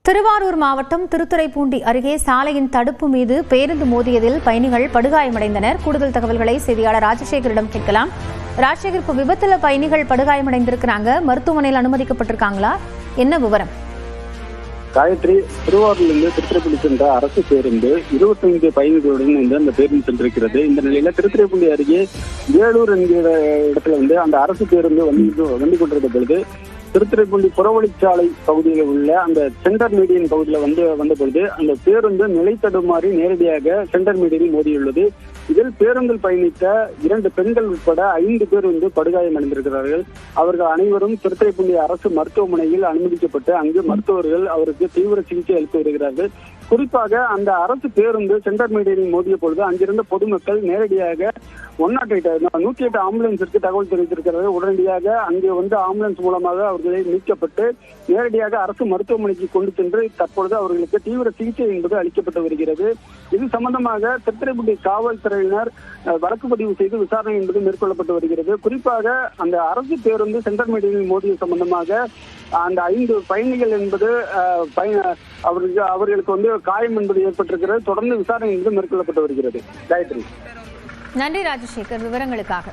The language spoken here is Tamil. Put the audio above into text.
திருவாரூர் மாவட்டம் திருத்துறைப்பூண்டி அருகே சாலையின் தடுப்பு மீது பேருந்து மோதியதில் பயணிகள் படுகாயமடைந்தனர். கூடுதல் தகவல்களை செய்தியாளர் ராஜசேகரிடம் கேட்கலாம். ராஜசேகர், இப்போ விபத்துல பயணிகள் படுகாயமடைந்திருக்கிறாங்க, மருத்துவமனையில் அனுமதிக்கப்பட்டிருக்காங்களா? என்ன விவரம்? காயத்ரி, திருவாரூரிலிருந்து திருத்துறைப்பூண்டி சென்ற அரசு பேருந்து 25 பயணிகளுடன் அந்த பேருந்து சென்றிருக்கிறது. இந்த நிலையில திருத்துறைப்பூண்டி அருகே வேலூர் என்கிற இடத்துல அந்த அரசு பேருந்து வந்து கொண்டிருந்த பொழுது திருத்துறைப்பூண்டி புறவழிச்சாலை பகுதியில் உள்ள அந்த சென்டர் மீடியன் பகுதியில் வந்த பொழுது அந்த பேருந்து நிலை தடுமாறி நேரடியாக சென்டர் மீடியனில் மோதியுள்ளது. இதில் பேருந்தில் பயணித்த 2 பெண்கள் உட்பட 5 பேர் படுகாயம் அடைந்திருக்கிறார்கள். அவர்கள் அனைவரும் திருத்துறைப்பூண்டி அரசு மருத்துவமனையில் அனுமதிக்கப்பட்டு அங்கு மருத்துவர்கள் அவருக்கு தீவிர சிகிச்சை அளித்து வருகிறார்கள். குறிப்பாக அந்த அரசு பேருந்து சென்டர் மீடியனில் மோதிய பொழுது அங்கிருந்த பொதுமக்கள் நேரடியாக 108 ஆம்புலன்ஸிற்கு தகவல் தெரிவித்திருக்கிறார்கள். உடனடியாக அங்கே ஆம்புலன்ஸ் மூலமாக அவர்களை மீட்கப்பட்டு நேரடியாக அரசு மருத்துவமனைக்கு கொண்டு சென்று தற்பொழுது அவர்களுக்கு தீவிர சிகிச்சை என்பது அளிக்கப்பட்டு வருகிறது. இது சம்பந்தமாக திருத்துறைப்பூண்டி காவல்துறையினர் வழக்கு பதிவு செய்து விசாரணை என்பது மேற்கொள்ளப்பட்டு வருகிறது. குறிப்பாக அந்த அரசு பேருந்து சென்டர் மீடியனில் மோதிய சம்பந்தமாக அந்த 5 பயணிகள் என்பது அவர்களுக்கு காயம் என்பது ஏற்பட்டிருக்கிறது. தொடர்ந்து விசாரணை என்பது மேற்கொள்ளப்பட்டு வருகிறது. காயத்ரி, நன்றி ராஜசேகர் விவரங்களுக்காக.